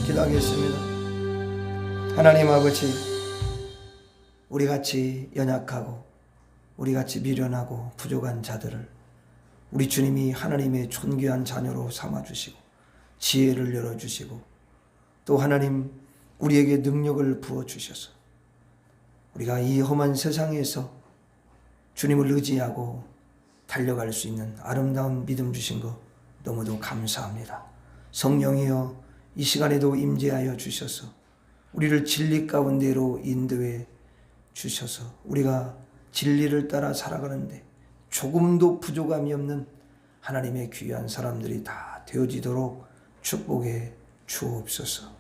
기도하겠습니다. 하나님 아버지, 우리같이 연약하고 우리같이 미련하고 부족한 자들을 우리 주님이 하나님의 존귀한 자녀로 삼아주시고 지혜를 열어주시고 또 하나님 우리에게 능력을 부어주셔서 우리가 이 험한 세상에서 주님을 의지하고 달려갈 수 있는 아름다운 믿음 주신 것 너무도 감사합니다. 성령이여 이 시간에도 임재하여 주셔서 우리를 진리 가운데로 인도해 주셔서 우리가 진리를 따라 살아가는데 조금도 부족함이 없는 하나님의 귀한 사람들이 다 되어지도록 축복해 주옵소서.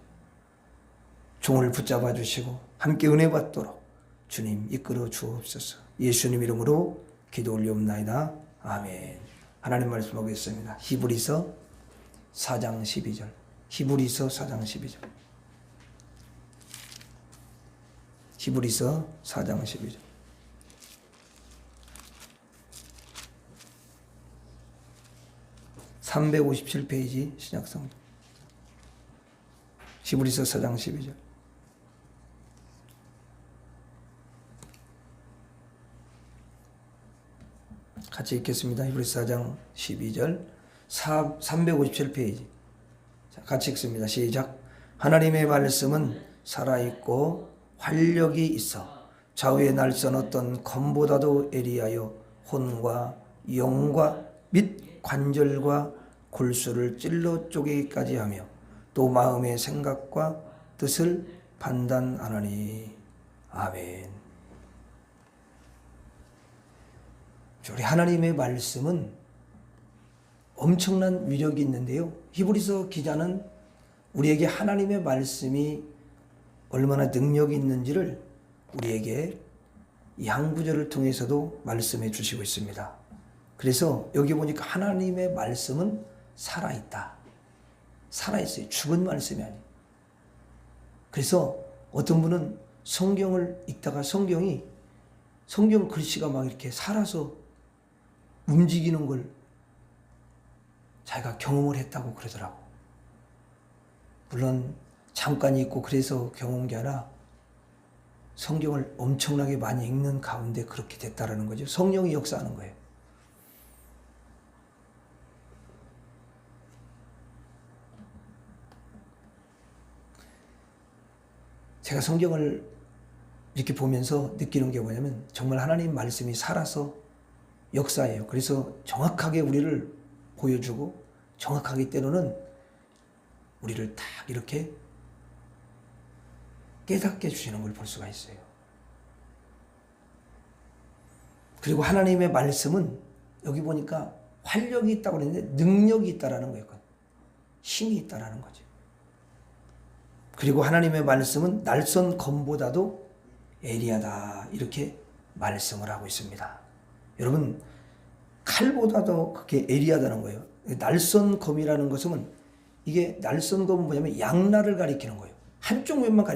종을 붙잡아 주시고 함께 은혜 받도록 주님 이끌어 주옵소서. 예수님 이름으로 기도 올리옵나이다. 아멘. 하나님 말씀 보겠습니다. 히브리서 4장 12절. 히브리서 4장 12절. 히브리서 4장 12절. (357페이지) 신약성경. 히브리서 4장 12절. 같이 읽겠습니다. 히브리서 4장 12절 357페이지. 같이 읽습니다. 시작. 하나님의 말씀은 살아있고 활력이 있어 좌우에 날선 어떤 검보다도 예리하여 혼과 영과 및 관절과 골수를 찔러 쪼개기까지 하며 또 마음의 생각과 뜻을 판단하나니. 아멘. 우리 하나님의 말씀은 엄청난 위력이 있는데요. 히브리서 기자는 우리에게 하나님의 말씀이 얼마나 능력이 있는지를 우리에게 이 한 구절을 통해서도 말씀해 주시고 있습니다. 그래서 여기 보니까 하나님의 말씀은 살아있다. 살아있어요. 죽은 말씀이 아니에요. 그래서 어떤 분은 성경을 읽다가 성경 글씨가 막 이렇게 살아서 움직이는 걸 자기가 경험을 했다고 그러더라고. 물론 잠깐 읽고 그래서 경험한 게 아니라 성경을 엄청나게 많이 읽는 가운데 그렇게 됐다라는 거죠. 성령이 역사하는 거예요. 제가 성경을 이렇게 보면서 느끼는 게 뭐냐면 정말 하나님 말씀이 살아서 역사예요. 그래서 정확하게 우리를 보여주고 정확하게 때로는 우리를 딱 이렇게 깨닫게 해주시는 걸 볼 수가 있어요. 그리고 하나님의 말씀은 여기 보니까 활력이 있다고 그랬는데 능력이 있다라는 거예요. 힘이 있다라는 거죠. 그리고 하나님의 말씀은 날선 검보다도 예리하다 이렇게 말씀을 하고 있습니다. 여러분 칼보다도 그렇게 예리하다는 거예요. 날선 검이라는 것은 이게 날선 검은 뭐냐면 양날을 가리키는 거예요. 한쪽 면만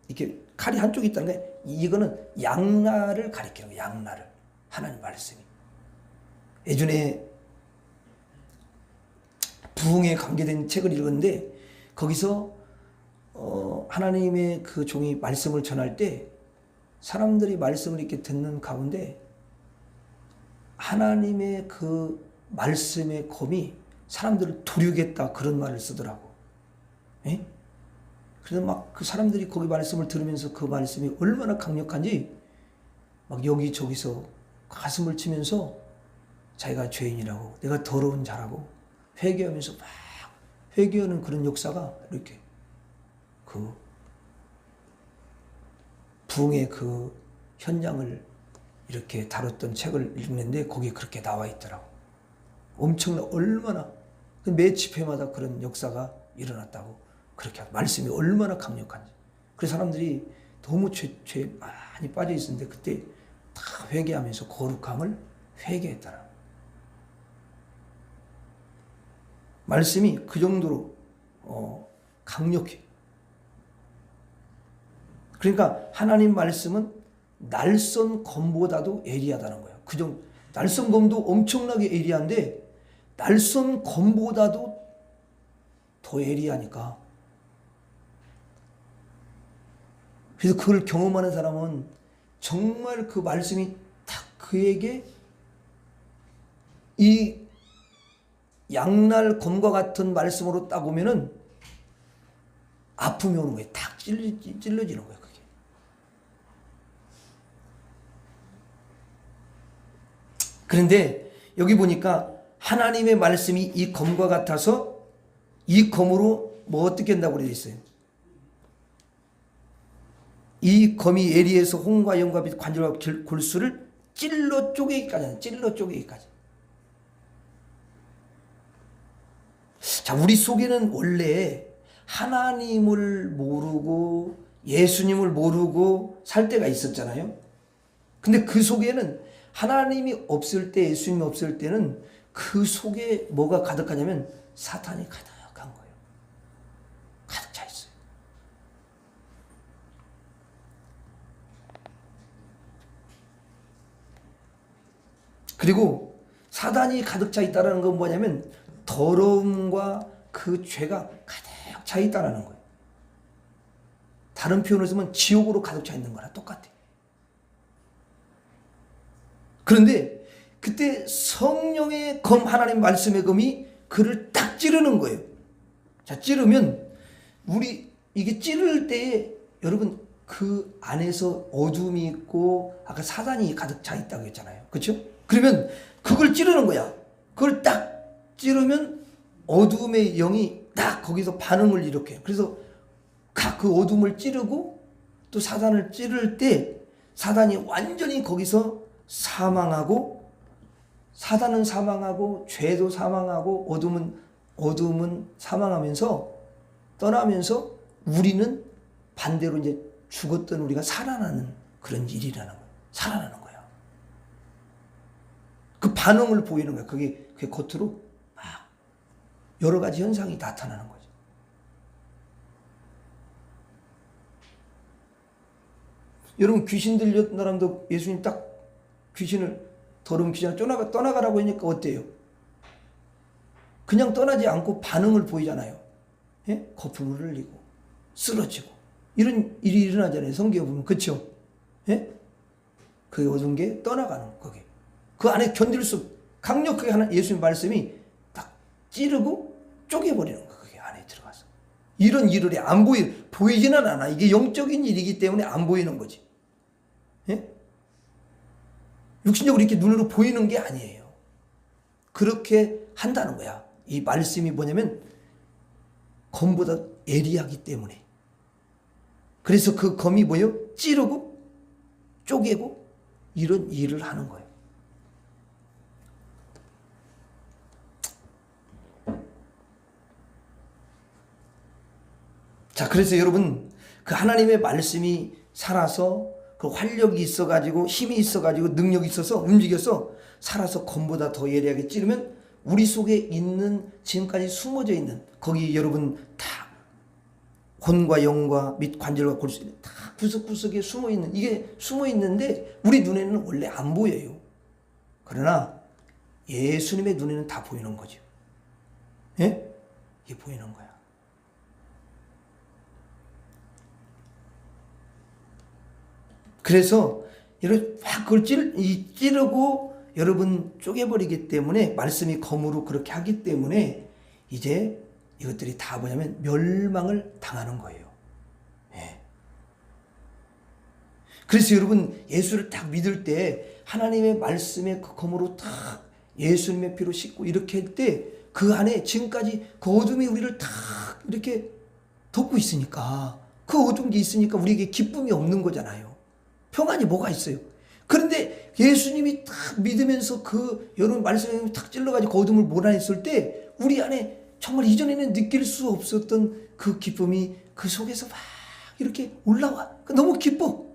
이렇게 칼이 한쪽이 있다는 게 이거는 양날을 가리키는 거예요. 양날을. 하나님 말씀이. 예전에 부흥에 관계된 책을 읽었는데 거기서 하나님의 그 종이 말씀을 전할 때 사람들이 말씀을 이렇게 듣는 가운데 하나님의 그 말씀의 검이 사람들을 도륙했다 그런 말을 쓰더라고. 예? 그래서 막 그 사람들이 거기 말씀을 들으면서 그 말씀이 얼마나 강력한지 막 여기저기서 가슴을 치면서 자기가 죄인이라고 내가 더러운 자라고 회개하면서 막 회개하는 그런 역사가 이렇게 그 부흥의 그 현장을 이렇게 다뤘던 책을 읽는데 거기에 그렇게 나와 있더라고. 엄청나 얼마나 매 집회마다 그런 역사가 일어났다고 그렇게 말씀이 얼마나 강력한지. 그래서 사람들이 너무 죄 많이 빠져 있었는데 그때 다 회개하면서 거룩함을 회개했더라. 말씀이 그 정도로 강력해. 그러니까 하나님 말씀은 날선 검보다도 예리하다는 거예요. 날선 검도 엄청나게 예리한데 날선 검보다도 더 예리하니까 그래서 그걸 경험하는 사람은 정말 그 말씀이 딱 그에게 이 양날 검과 같은 말씀으로 딱 오면은 아픔이 오는 거예요. 딱 찔러지는 거예요. 그게. 그런데 여기 보니까 하나님의 말씀이 이 검과 같아서 이 검으로 뭐 어떻게 한다고 되어 있어요? 이 검이 예리해서 홍과 영과 빛 관절과 골수를 찔러 쪼개기까지 하는, 찔러 쪼개기까지. 자, 우리 속에는 원래 하나님을 모르고 예수님을 모르고 살 때가 있었잖아요. 근데 그 속에는 하나님이 없을 때, 예수님이 없을 때는 그 속에 뭐가 가득하냐면 사탄이 가득한 거예요. 가득 차 있어요. 그리고 사단이 가득 차 있다는 건 뭐냐면 더러움과 그 죄가 가득 차 있다는 거예요. 다른 표현을 쓰면 지옥으로 가득 차 있는 거랑 똑같아. 그런데 그때 성령의 검, 하나님 말씀의 검이 그를 딱 찌르는 거예요. 자, 찌르면 우리 이게 찌를 때에 여러분 그 안에서 어둠이 있고 아까 사단이 가득 차 있다고 했잖아요. 그렇죠? 그러면 그걸 찌르는 거야. 그걸 딱 찌르면 어둠의 영이 딱 거기서 반응을 일으켜요. 그래서 그 어둠을 찌르고 또 사단을 찌를 때 사단이 완전히 거기서 사망하고, 사단은 사망하고 죄도 사망하고 어둠은 사망하면서 떠나면서 우리는 반대로 이제 죽었던 우리가 살아나는 그런 일이라는 거예요. 살아나는 거야. 그 반응을 보이는 거야. 그게 겉으로 막 여러 가지 현상이 나타나는 거죠. 여러분 귀신 들렸던 사람도 예수님 딱 귀신을 더러운 귀신을 떠나가라고 하니까 어때요? 그냥 떠나지 않고 반응을 보이잖아요. 예? 거품을 흘리고 쓰러지고 이런 일이 일어나잖아요. 성경에 보면. 그렇죠? 예? 그 어두운 게 떠나가는 거게. 그 안에 견딜 수 강력하게 하는 예수님 말씀이 딱 찌르고 쪼개버리는 거. 그게 안에 들어가서. 이런 일을 안 보이지는 않아. 이게 영적인 일이기 때문에 안 보이는 거지. 예? 육신적으로 이렇게 눈으로 보이는 게 아니에요. 그렇게 한다는 거야. 이 말씀이 뭐냐면 검보다 예리하기 때문에. 그래서 그 검이 뭐예요? 찌르고 쪼개고 이런 일을 하는 거예요. 자, 그래서 여러분 그 하나님의 말씀이 살아서 그 활력이 있어가지고 힘이 있어가지고 능력이 있어서 움직여서 살아서 검보다 더 예리하게 찌르면 우리 속에 있는 지금까지 숨어져 있는 거기 여러분 다魂과 영과 및 관절과 골수 다 구석구석에 숨어 있는 이게 숨어 있는데 우리 눈에는 원래 안 보여요. 그러나 예수님의 눈에는 다 보이는 거죠. 예? 이게 보이는 거야. 그래서 여러분 막 그걸 찌르고 여러분 쪼개버리기 때문에 말씀이 검으로 그렇게 하기 때문에 이제 이것들이 다 뭐냐면 멸망을 당하는 거예요. 예. 그래서 여러분 예수를 딱 믿을 때 하나님의 말씀의 그 검으로 딱 예수님의 피로 씻고 이렇게 할 때 그 안에 지금까지 그 어둠이 우리를 딱 이렇게 덮고 있으니까 그 어둠이 있으니까 우리에게 기쁨이 없는 거잖아요. 평안이 뭐가 있어요? 그런데 예수님이 딱 믿으면서 그 여러분 말씀이 탁 찔러가지고 그 어둠을 몰아냈을 때 우리 안에 정말 이전에는 느낄 수 없었던 그 기쁨이 그 속에서 막 이렇게 올라와. 너무 기뻐.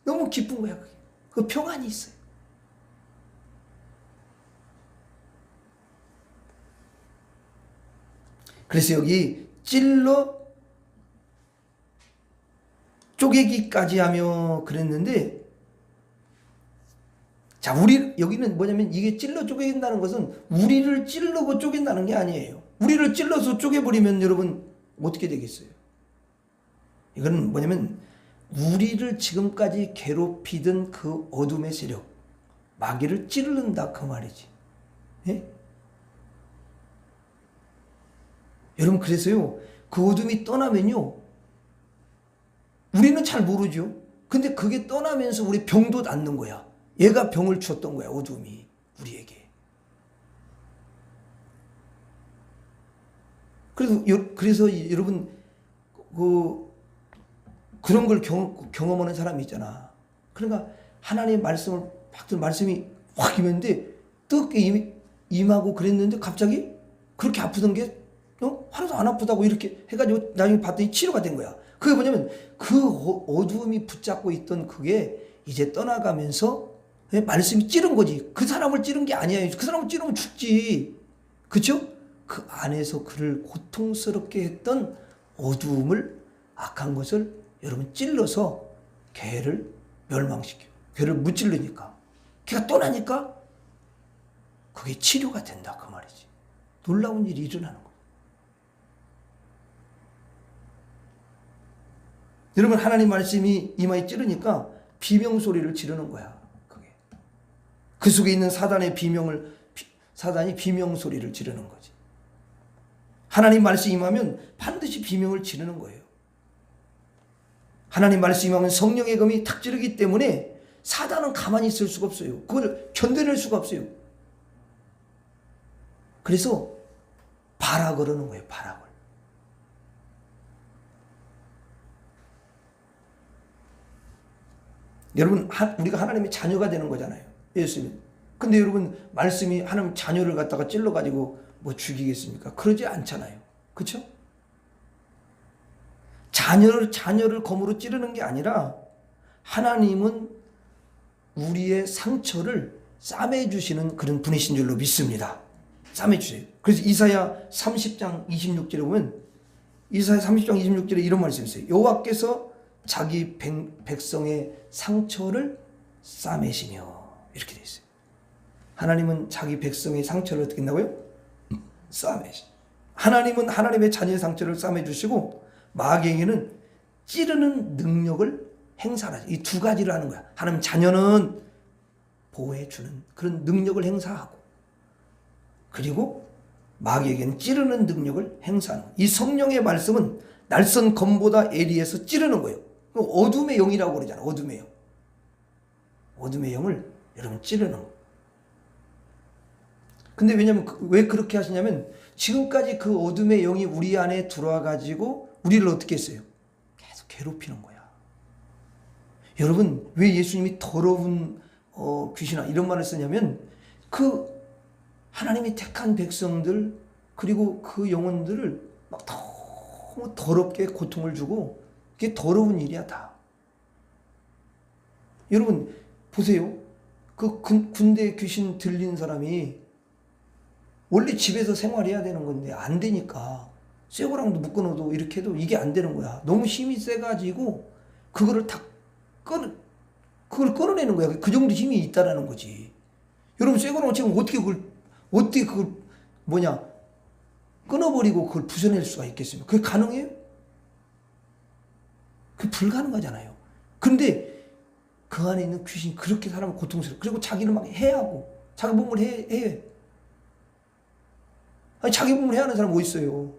너무 기쁜 거야. 그게. 그 평안이 있어요. 그래서 여기 찔러 쪼개기까지 하며 그랬는데 자, 여기는 뭐냐면 이게 찔러 쪼갠다는 것은 우리를 찔르고 쪼갠다는 게 아니에요. 우리를 찔러서 쪼개버리면 여러분 어떻게 되겠어요? 이건 뭐냐면 우리를 지금까지 괴롭히던 그 어둠의 세력, 마귀를 찌르는다 그 말이지. 예? 여러분, 그래서요, 그 어둠이 떠나면요, 우리는 잘 모르죠. 근데 그게 떠나면서 우리 병도 낫는 거야. 얘가 병을 줬던 거야, 어둠이 우리에게. 그래서 여러분, 그런 걸 경험하는 사람이 있잖아. 그러니까 하나님의 말씀을 말씀이 확 임했는데 뜨겁게 임하고 그랬는데 갑자기 그렇게 아프던 게 하나도 안 아프다고 이렇게 해가지고 나중에 봤더니 치료가 된 거야. 그게 뭐냐면 그 어두움이 붙잡고 있던 그게 이제 떠나가면서 말씀이 찌른 거지. 그 사람을 찌른 게 아니야. 그 사람을 찌르면 죽지. 그쵸? 그 안에서 그를 고통스럽게 했던 어두움을, 악한 것을 여러분 찔러서 걔를 멸망시켜. 걔를 무찔르니까. 걔가 떠나니까 그게 치료가 된다 그 말이지. 놀라운 일이 일어나는 거예요. 여러분, 하나님 말씀이 이마에 찌르니까 비명소리를 지르는 거야. 그게. 그 속에 있는 사단이 비명소리를 지르는 거지. 하나님 말씀이 임하면 반드시 비명을 지르는 거예요. 하나님 말씀이 임하면 성령의 검이 탁 찌르기 때문에 사단은 가만히 있을 수가 없어요. 그걸 견뎌낼 수가 없어요. 그래서 발악을 하는 거예요. 발악을. 여러분, 우리가 하나님의 자녀가 되는 거잖아요. 예수님. 근데 여러분, 말씀이 하나님 자녀를 갖다가 찔러가지고 뭐 죽이겠습니까? 그러지 않잖아요. 그렇죠? 자녀를 검으로 찌르는 게 아니라 하나님은 우리의 상처를 싸매주시는 그런 분이신 줄로 믿습니다. 싸매주세요. 그래서 이사야 30장 26절에 보면, 이사야 30장 26절에 이런 말씀이 있어요. 여호와께서 자기 백성의 상처를 싸매시며, 이렇게 되어 있어요. 하나님은 자기 백성의 상처를 어떻게 한다고요? 싸매시. 하나님은 하나님의 자녀의 상처를 싸매주시고 마귀에게는 찌르는 능력을 행사하죠. 이 두 가지를 하는 거야. 하나님 자녀는 보호해주는 그런 능력을 행사하고, 그리고 마귀에게는 찌르는 능력을 행사하는 거야. 이 성령의 말씀은 날선 검보다 예리해서 찌르는 거예요. 어둠의 영이라고 그러잖아. 어둠의 영. 어둠의 영을 여러분 찌르는 거예요. 근데 왜냐면 왜 그렇게 하시냐면 지금까지 그 어둠의 영이 우리 안에 들어와가지고 우리를 어떻게 했어요? 계속 괴롭히는 거야. 여러분, 왜 예수님이 더러운 귀신아 이런 말을 쓰냐면 그 하나님이 택한 백성들 그리고 그 영혼들을 막 너무 더럽게 고통을 주고, 그게 더러운 일이야 다. 여러분 보세요. 그 군대 귀신 들린 사람이 원래 집에서 생활해야 되는 건데 안 되니까 쇠고랑도 묶어놓어도 이렇게 해도 이게 안 되는 거야. 너무 힘이 세가지고 그거를 그걸 끊어내는 거야. 그 정도 힘이 있다라는 거지. 여러분, 쇠고랑을 지금 어떻게 그걸 끊어버리고 그걸 부숴낼 수가 있겠습니까? 그게 가능해요? 그게 불가능하잖아요. 근데 그 안에 있는 귀신이 그렇게 사람을 고통스러워. 그리고 자기를 막 해하고 자기 몸을 해. 아니, 자기 몸을 해하는 사람 어디 있어요?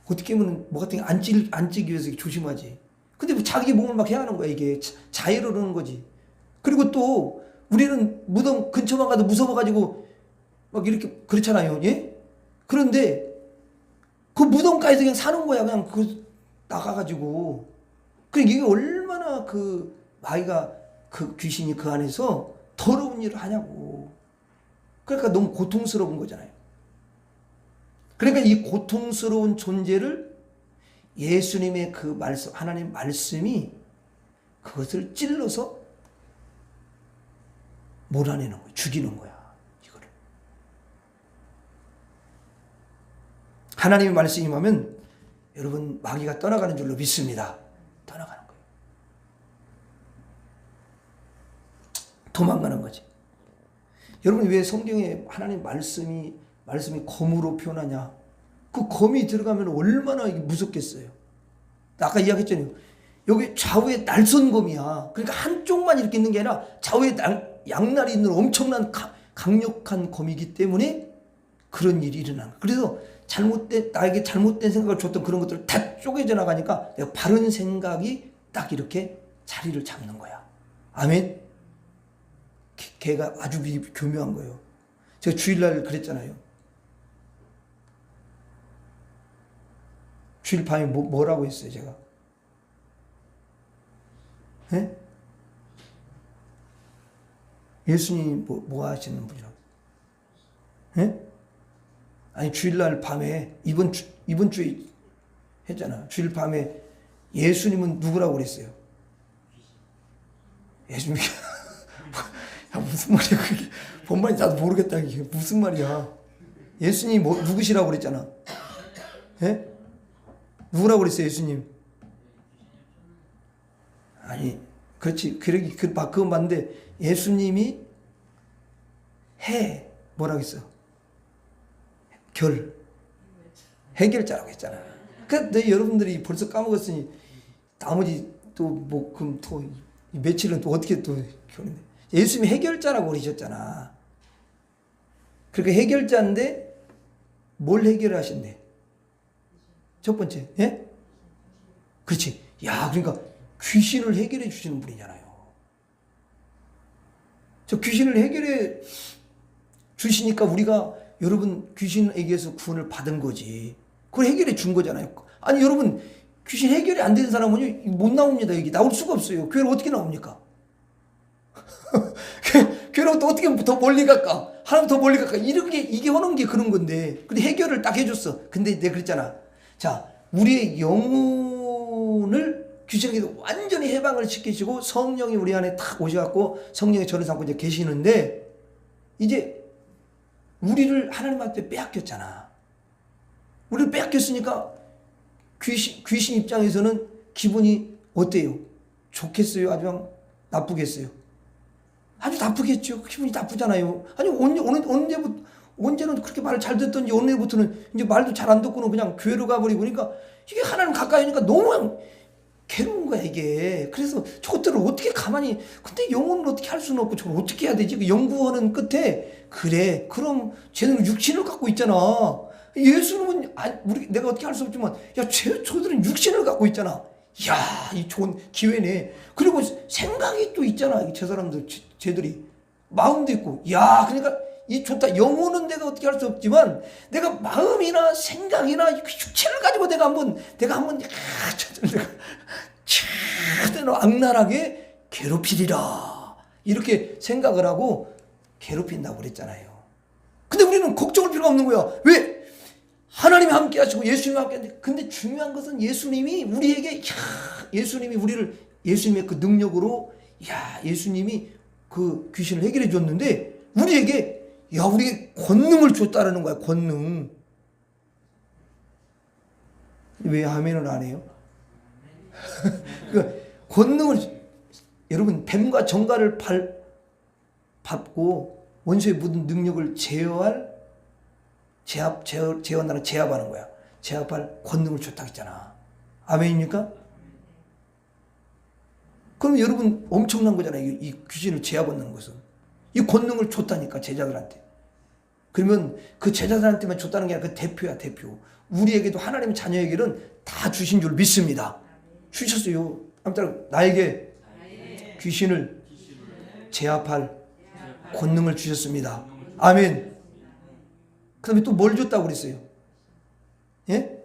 어떻게 보면 뭐 같은 게 안 찌기 위해서 조심하지. 근데 뭐 자기 몸을 막 해하는 거야. 이게 자해를 하는 거지. 그리고 또 우리는 무덤 근처만 가도 무서워가지고 막 이렇게 그렇잖아요. 예? 그런데 그 무덤가에서 그냥 사는 거야. 그냥 나가가지고. 그러니까 이게 얼마나 그 마귀가 그 귀신이 그 안에서 더러운 일을 하냐고. 그러니까 너무 고통스러운 거잖아요. 그러니까 이 고통스러운 존재를 예수님의 그 말씀, 하나님 말씀이 그것을 찔러서 몰아내는 거예요. 죽이는 거야. 이거를. 하나님의 말씀이 임하면 여러분 마귀가 떠나가는 줄로 믿습니다. 떠나가는 거예요. 도망가는 거지. 여러분, 왜 성경에 하나님 말씀이 검으로 표현하냐? 그 검이 들어가면 얼마나 무섭겠어요. 아까 이야기했잖아요. 여기 좌우에 날선검이야. 그러니까 한쪽만 이렇게 있는 게 아니라 좌우에 양날이 있는 엄청난 강력한 검이기 때문에 그런 일이 일어나는 거야. 그래서 나에게 잘못된 생각을 줬던 그런 것들을 다 쪼개져 나가니까 내가 바른 생각이 딱 이렇게 자리를 잡는 거야. 아멘. 걔가 아주 교묘한 거예요. 제가 주일날 그랬잖아요. 주일 밤에 뭐라고 했어요, 제가? 예? 예수님 뭐 하시는 분이라고? 예? 아니, 주일날 밤에, 이번 주에 했잖아. 주일 밤에 예수님은 누구라고 그랬어요? 예수님이, 야, 무슨 말이야, 그게. 뭔 말인지 나도 모르겠다, 이게. 무슨 말이야. 예수님이 누구시라고 그랬잖아. 예? 누구라고 그랬어요, 예수님? 아니, 그렇지. 그건 맞는데, 예수님이 뭐라고 했어? 해결자라고 했잖아. 그러니까 여러분들이 벌써 까먹었으니, 나머지 그럼 며칠은 또 어떻게 또 결혼해? 예수님이 해결자라고 그러셨잖아. 그러니까 해결자인데, 뭘 해결하신대? 첫 번째, 예? 그렇지. 야, 그러니까 귀신을 해결해 주시는 분이잖아요. 저 귀신을 해결해 주시니까 우리가 여러분 귀신에게서 구원을 받은 거지. 그걸 해결해 준 거잖아요. 아니, 여러분 귀신 해결이 안 되는 사람은 못 나옵니다. 여기 나올 수가 없어요. 교회를 어떻게 나옵니까? 교회로 또 어떻게 더 멀리 갈까? 하나님 더 멀리 갈까? 이게 하는 게 그런 건데. 근데 해결을 딱 해줬어. 근데 내가 그랬잖아. 자, 우리의 영혼을 귀신에게서 완전히 해방을 시키시고 성령이 우리 안에 탁 오셔갖고 성령의 저를 삼고 이제 계시는데, 이제 우리를 하나님 앞에 빼앗겼잖아. 우리를 빼앗겼으니까 귀신 입장에서는 기분이 어때요? 좋겠어요? 아주 나쁘겠어요? 아주 나쁘겠죠. 기분이 나쁘잖아요. 아니, 언제는 그렇게 말을 잘 듣던지 언제부터는 이제 말도 잘 안 듣고는 그냥 교회로 가버리고, 그러니까 이게 하나님 가까이 하니까 너무 괴로운 거야, 이게. 그래서 저것들을 어떻게 가만히, 근데 영혼을 어떻게 할 수는 없고 저걸 어떻게 해야 되지? 그 연구하는 끝에, 그래, 그럼 쟤는 육신을 갖고 있잖아. 예수님은, 내가 어떻게 할 수 없지만, 야, 저들은 육신을 갖고 있잖아. 야, 이 좋은 기회네. 그리고 생각이 또 있잖아. 저 사람들, 쟤들이. 마음도 있고. 야, 그러니까 이 좋다. 영혼은 내가 어떻게 할 수 없지만, 내가 마음이나 생각이나 육체를 가지고 내가 한번 최대로 악랄하게 괴롭히리라. 이렇게 생각을 하고 괴롭힌다고 그랬잖아요. 근데 우리는 걱정할 필요가 없는 거야. 왜? 하나님이 함께 하시고 예수님이 함께 하는데, 근데 중요한 것은 예수님이 우리에게, 예수님의 그 능력으로, 예수님이 그 귀신을 해결해 줬는데, 우리에게 권능을 줬다라는 거야, 권능. 왜 아멘을 안 해요? 그 권능을, 여러분, 뱀과 정갈을 밟고 원수의 모든 능력을 제압하는 거야. 제압할 권능을 줬다 했잖아. 아멘입니까? 그럼 여러분 엄청난 거잖아요. 이 귀신을 제압하는 것은. 이 권능을 줬다니까, 제자들한테. 그러면 그 제자들한테만 줬다는 게 아니라 그 대표야, 대표. 우리에게도 하나님의 자녀에게는 다 주신 줄 믿습니다. 주셨어요. 아무튼 나에게 귀신을 제압할 권능을 주셨습니다. 아멘. 그 다음에 또 뭘 줬다고 그랬어요? 예?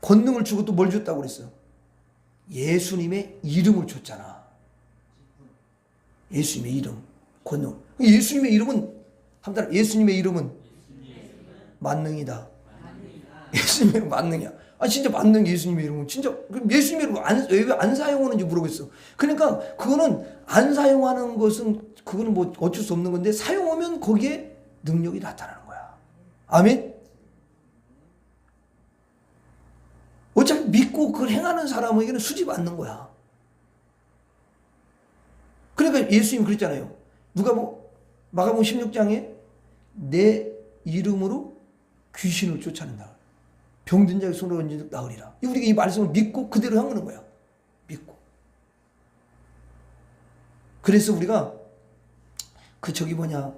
권능을 주고 또 뭘 줬다고 그랬어요? 예수님의 이름을 줬잖아. 예수님의 이름, 권능. 예수님의 이름은 만능이다. 예수님의 이름은 만능이야. 진짜 만능. 예수님의 이름은 진짜. 예수님의 이름을 왜 안 사용하는지 모르겠어. 그러니까 그거는 안 사용하는 것은, 그거는 뭐 어쩔 수 없는 건데, 사용하면 거기에 능력이 나타나는 거야. 아멘. 어차피 믿고 그걸 행하는 사람에게는 수집 않는 거야. 그러니까 예수님 그랬잖아요. 마가복음 16장에 내 이름으로 귀신을 쫓아낸다. 병든 자의 손을 얹은 나으리라. 우리가 이 말씀을 믿고 그대로 하는 거야. 믿고. 그래서 우리가 그 저기 뭐냐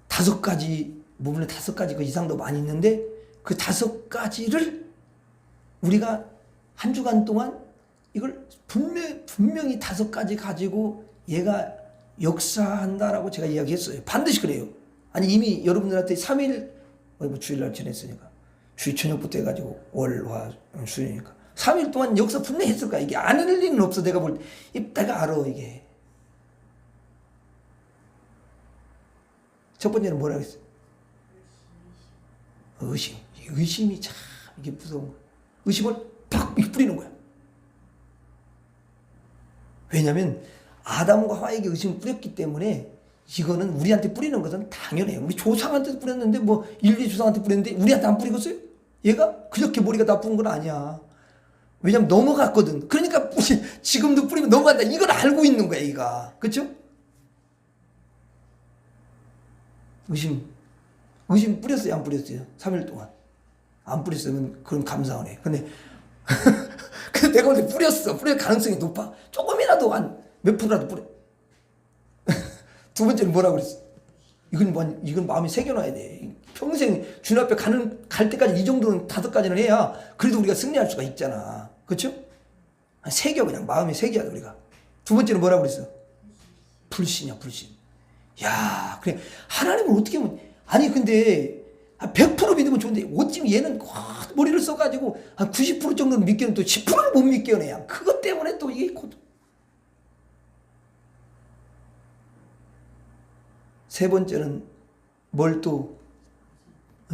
5가지 부분에 5가지 그 이상도 많이 있는데 그 5가지를 우리가 한 주간 동안 이걸 분명히 5가지 가지고 얘가 역사한다라고 제가 이야기했어요. 반드시 그래요. 아니 이미 여러분들한테 3일 뭐 주일날 지냈으니까 주일 저녁부터 해가지고 월, 화, 수요니까 3일 동안 역사 분명히 했을 거야. 이게 안 할 리는 없어. 내가 볼 때 내가 알아. 이게 첫 번째는 뭐라고 했어요? 의심. 의심이 참 이게 무서운 거야. 의심을 팍 뿌리는 거야. 왜냐하면 아담과 하와에게 의심을 뿌렸기 때문에 이거는 우리한테 뿌리는 것은 당연해요. 우리 조상한테 뿌렸는데 뭐 인류 조상한테 뿌렸는데 우리한테 안 뿌리겠어요? 얘가 그렇게 머리가 나쁜 건 아니야. 왜냐면 넘어갔거든. 그러니까 지금도 뿌리면 넘어간다. 이걸 알고 있는 거야, 얘가. 그렇죠? 의심 뿌렸어요, 안 뿌렸어요? 3일 동안 안 뿌렸으면 그건 감사하네. 근데 내가 근데 뿌렸어. 뿌릴 가능성이 높아. 조금이라도 한 몇 프로라도 뿌려. 두 번째는 뭐라고 그랬어? 이건 마음에 새겨놔야 돼. 평생 주님 앞에 갈 때까지 이 정도는 5가지는 해야 그래도 우리가 승리할 수가 있잖아. 그렇죠? 새겨. 그냥 마음에 새겨야 돼 우리가. 두 번째는 뭐라고 그랬어? 불신이야, 불신. 야, 그래. 하나님을 어떻게 보면, 아니, 근데, 100% 믿으면 좋은데, 어찌면 얘는 머리를 써가지고, 한 90% 정도는 믿기는 또 10%를 못 믿겨내. 그것 때문에 또 이게 세 번째는 뭘 또,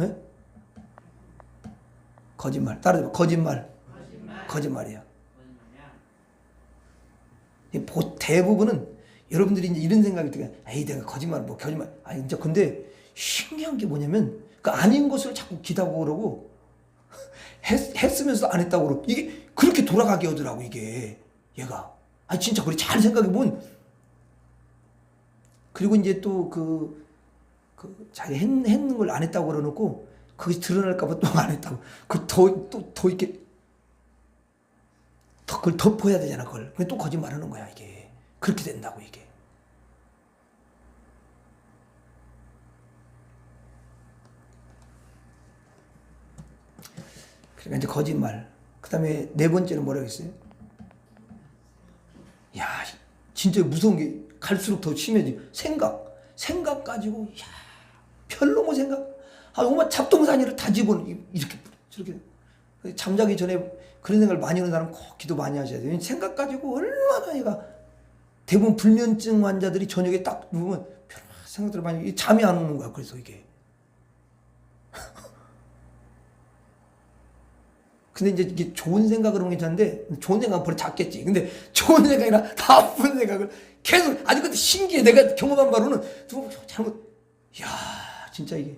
에? 거짓말. 따라해봐. 거짓말이야. 대부분은 여러분들이 이제 이런 생각이 들어요. 에이, 내가 거짓말. 아니, 진짜 근데 신기한 게 뭐냐면, 그 아닌 것을 자꾸 기다고 그러고, 했으면서 안 했다고 그러고, 이게 그렇게 돌아가게 하더라고, 이게. 얘가. 아니, 진짜 그래. 잘 생각해보면. 그리고 이제 또 자기 했는 걸 안 했다고 그러놓고, 그것이 드러날까봐 또 안 했다고. 더 이렇게, 그걸 덮어야 되잖아, 그걸. 또 거짓말 하는 거야, 이게. 그렇게 된다고, 이게. 그러니까 이제 거짓말. 그 다음에 네 번째는 뭐라고 했어요? 야, 진짜 무서운 게 갈수록 더 심해지. 생각 가지고, 야, 별로뭐 생각. 정말 잡동사니를 다 이렇게, 저렇게. 잠자기 전에 그런 생각을 많이 하는 사람은 꼭 기도 많이 하셔야 돼요. 생각 가지고 얼마나 얘가 대부분 불면증 환자들이 저녁에 딱 누우면 생각들을 많이 잠이 안 오는 거야. 그래서 이게. 근데 이제 이게 좋은 생각을 하면 괜찮은데 좋은 생각은 벌써 작겠지. 근데 좋은 생각이나 나쁜 생각을 계속 아니 근데 신기해. 내가 경험한 바로는 잘못. 야 진짜 이게.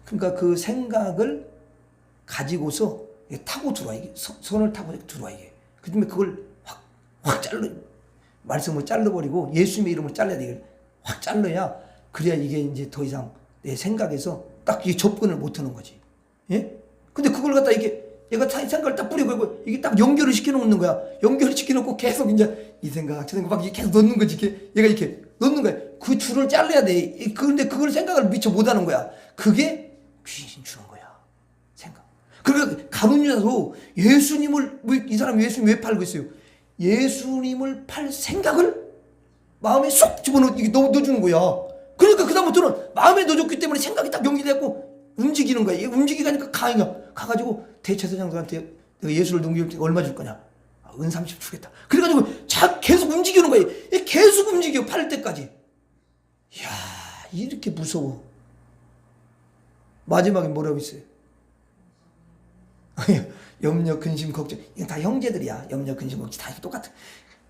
그러니까 그 생각을 가지고서 타고 들어와. 이게 손을 타고 들어와 이게. 그다음에 그걸 확 말씀을 잘라버리고 예수님의 이름을 잘라야 돼. 이걸 확 잘라야 그래야 이게 이제 더 이상 내 생각에서 딱 이 접근을 못 하는 거지. 예? 근데 그걸 갖다 얘가 생각을 딱 뿌리고 이게 딱 연결을 시켜 놓는 거야. 연결을 시켜 놓고 계속 이제 이 생각 저 생각 막 계속 넣는 거지. 얘가 이렇게 넣는 거야. 그 줄을 잘라야 돼. 근데 그걸 생각을 미처 못 하는 거야. 그게 귀신 주는 거야. 생각. 그러니까 가룟유다도 예수님을 이 사람 예수님 왜 팔고 있어요? 예수님을 팔 생각을 마음에 쏙 넣어주는 거야. 그러니까 그다음부터는 마음에 넣어줬기 때문에 생각이 딱 연결됐고 움직이는 거야. 얘 움직이니까 가가지고 대제사장들한테 내가 예수를 넘길 때 얼마 줄 거냐? 은 30 주겠다. 그래가지고 계속 움직이는 거야. 얘 계속 움직여 팔 때까지. 이야 이렇게 무서워. 마지막에 뭐라고 있어요? 염려, 근심, 걱정. 이건 다 형제들이야. 염려, 근심, 걱정 다 똑같아.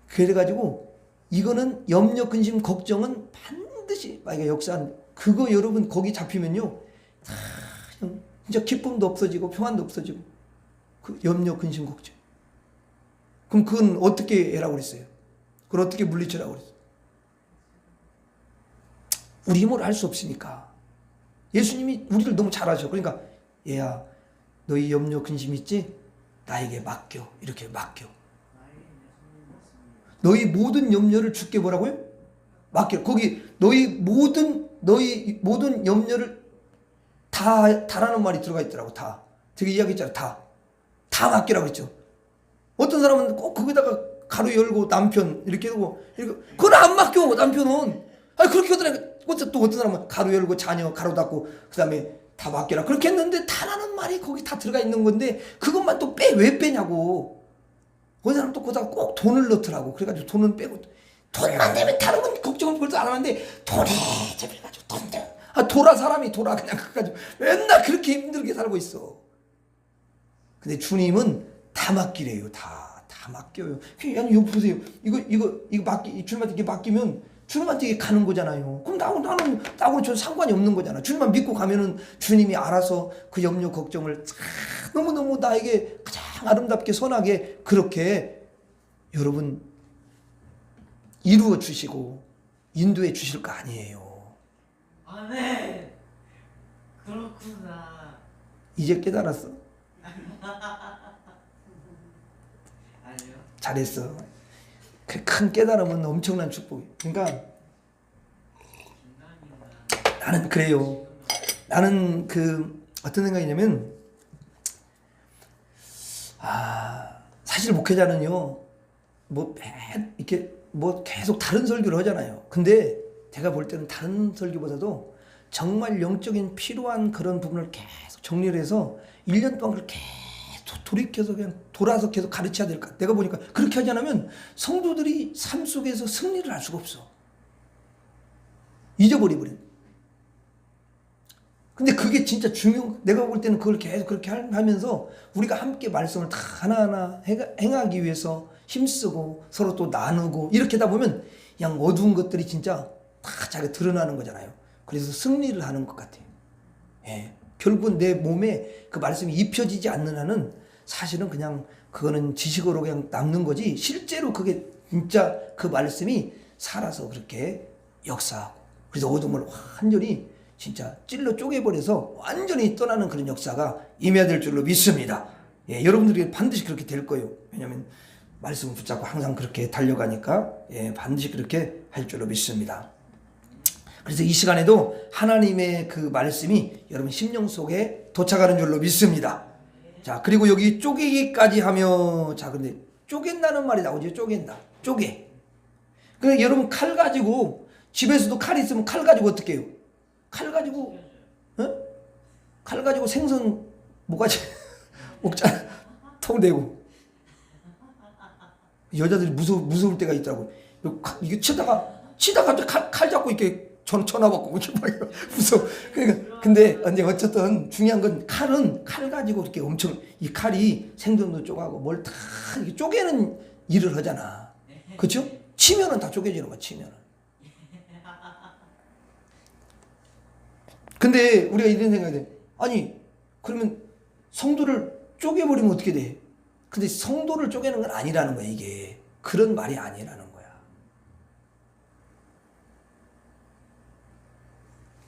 그래가지고 이거는 염려, 근심, 걱정은 반드시 만약에 역사한 그거 여러분 거기 잡히면요, 진짜 기쁨도 없어지고 평안도 없어지고 그 염려, 근심, 걱정. 그럼 그건 어떻게 해라고 그랬어요? 그걸 어떻게 물리치라고 그랬어요? 우리 힘으로 할 수 없으니까 예수님이 우리를 너무 잘 아셔. 그러니까 얘야 너희 염려 근심 있지? 나에게 맡겨. 이렇게 맡겨. 너희 모든 염려를 주께 뭐라고요? 맡겨. 거기 너희 모든 염려를 다라는 말이 들어가 있더라고. 다. 되게 이야기했잖아. 다 맡기라고 했죠. 어떤 사람은 꼭 거기다가 가로 열고 남편 이렇게 하고 그건 안 맡겨. 남편은 그렇게 하더라고. 또 어떤 사람은 가로 열고 자녀 가로 닫고 그 다음에 다 맡겨라 그렇게 했는데 다라는 말이 거기 다 들어가 있는 건데 그것만 또 왜 빼냐고. 어느 사람 또 거기다가 꼭 돈을 넣더라고. 그래가지고 돈은 빼고 돈만 되면 다른 건 걱정을 벌써 안 하는데 돈에 잡혀가지고 돈 때문에 돌아 사람이 돌아 그냥 그래가지고 맨날 그렇게 힘들게 살고 있어. 근데 주님은 다 맡기래요. 다 맡겨요. 그냥 이거 보세요. 이거 주님한테 이게 맡기면 주님한테 이게 가는 거잖아요. 그럼 나하고는 전 상관이 없는 거잖아. 주님만 믿고 가면은 주님이 알아서 그 염려 걱정을 너무너무 나에게 가장 아름답게 선하게 그렇게 여러분 이루어 주시고 인도해 주실 거 아니에요. 아멘. 그렇구나. 이제 깨달았어? 아니요. 잘했어. 그 큰 깨달음은 엄청난 축복이에요. 그러니까 나는 그래요. 나는 어떤 생각이냐면 사실 목회자는요 이렇게 계속 다른 설교를 하잖아요. 근데 제가 볼 때는 다른 설교보다도 정말 영적인 필요한 그런 부분을 계속 정리를 해서 1년 동안 그걸 계속 돌이켜서 그냥 돌아서 계속 가르쳐야 될 것 같아. 내가 보니까 그렇게 하지 않으면 성도들이 삶 속에서 승리를 할 수가 없어. 잊어버리버린. 근데 그게 진짜 내가 볼 때는 그걸 계속 그렇게 하면서 우리가 함께 말씀을 다 하나하나 행하기 위해서 힘쓰고 서로 또 나누고 이렇게 하다 보면 그냥 어두운 것들이 진짜 다 자기가 드러나는 거잖아요. 그래서 승리를 하는 것 같아요. 예. 결국은 내 몸에 그 말씀이 입혀지지 않는 한은 사실은 그냥 그거는 지식으로 그냥 남는 거지 실제로 그게 진짜 그 말씀이 살아서 그렇게 역사하고 그래서 어둠을 완전히 진짜 찔러 쪼개버려서 완전히 떠나는 그런 역사가 임해야 될 줄로 믿습니다. 예, 여러분들이 반드시 그렇게 될 거예요. 왜냐하면 말씀을 붙잡고 항상 그렇게 달려가니까 반드시 그렇게 할 줄로 믿습니다. 그래서 이 시간에도 하나님의 그 말씀이 여러분 심령 속에 도착하는 줄로 믿습니다. 자, 그리고 여기 쪼개기까지 하며 자, 근데 쪼갠다는 말이 나오죠. 쪼갠다. 쪼개. 그러니까 여러분 칼 가지고 집에서도 칼 있으면 칼 가지고 어떻게 해요? 칼 가지고 칼 가지고 생선 뭐가지 먹자 통 대고 여자들이 무서울 때가 있더라고. 이거 치다가 칼 잡고 이렇게 전화 받고 무서워. 그러니까 근데 어쨌든 중요한 건 칼 가지고 이렇게 엄청 이 칼이 생선도 쪼가고 뭘 다 이렇게 쪼개는 일을 하잖아. 그렇죠? 치면은 다 쪼개지는 거야. 치면은. 근데 우리가 이런 생각이 돼. 아니 그러면 성도를 쪼개버리면 어떻게 돼? 근데 성도를 쪼개는 건 아니라는 거야. 이게 그런 말이 아니라는 거야.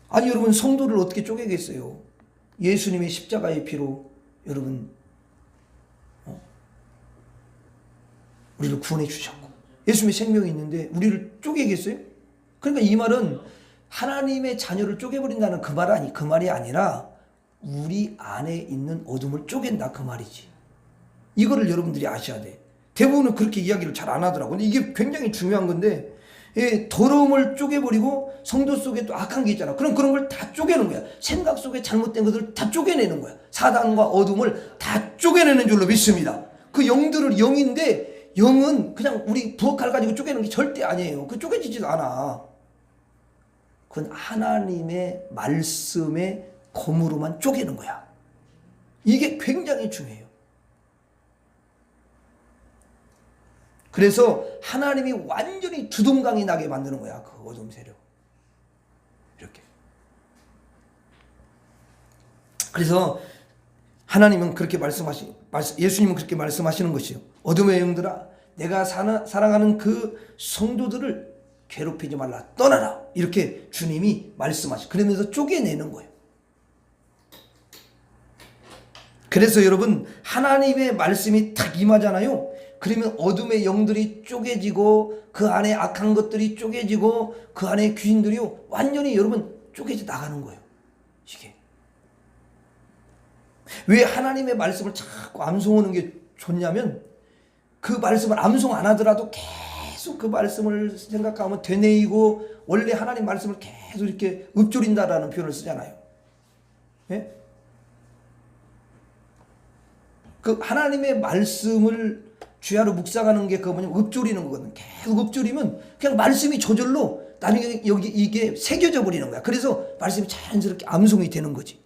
아니 여러분 성도를 어떻게 쪼개겠어요? 예수님의 십자가의 피로 여러분 우리를 구원해 주셨고 예수님의 생명이 있는데 우리를 쪼개겠어요? 그러니까 이 말은 하나님의 자녀를 쪼개버린다는 그 말이 아니라 우리 안에 있는 어둠을 쪼갠다 그 말이지. 이거를 여러분들이 아셔야 돼. 대부분은 그렇게 이야기를 잘 안 하더라고. 근데 이게 굉장히 중요한 건데 더러움을 쪼개버리고 성도 속에 또 악한 게 있잖아. 그럼 그런 걸 다 쪼개는 거야. 생각 속에 잘못된 것들을 다 쪼개내는 거야. 사단과 어둠을 다 쪼개내는 줄로 믿습니다. 그 영인데 영은 그냥 우리 부엌칼 가지고 쪼개는 게 절대 아니에요. 그 쪼개지지도 않아. 그건 하나님의 말씀의 검으로만 쪼개는 거야. 이게 굉장히 중요해요. 그래서 하나님이 완전히 두동강이 나게 만드는 거야. 그 어둠 세력. 이렇게. 그래서 하나님은 그렇게 예수님은 그렇게 말씀하시는 것이요. 어둠의 영들아, 내가 사랑하는 그 성도들을 괴롭히지 말라. 떠나라. 이렇게 주님이 말씀하시고 그러면서 쪼개내는 거예요. 그래서 여러분 하나님의 말씀이 딱 임하잖아요. 그러면 어둠의 영들이 쪼개지고 그 안에 악한 것들이 쪼개지고 그 안에 귀신들이 완전히 여러분 쪼개져 나가는 거예요. 이게 왜 하나님의 말씀을 자꾸 암송하는 게 좋냐면 그 말씀을 암송 안 하더라도 계속 그 말씀을 생각하면 되뇌이고 원래 하나님 말씀을 계속 이렇게 읊조린다라는 표현을 쓰잖아요. 예? 그 하나님의 말씀을 주야로 묵상하는 게 그거 뭐냐면 읊조리는 거거든. 계속 읊조리면 그냥 말씀이 저절로 나중에 여기 이게 새겨져 버리는 거야. 그래서 말씀이 자연스럽게 암송이 되는 거지.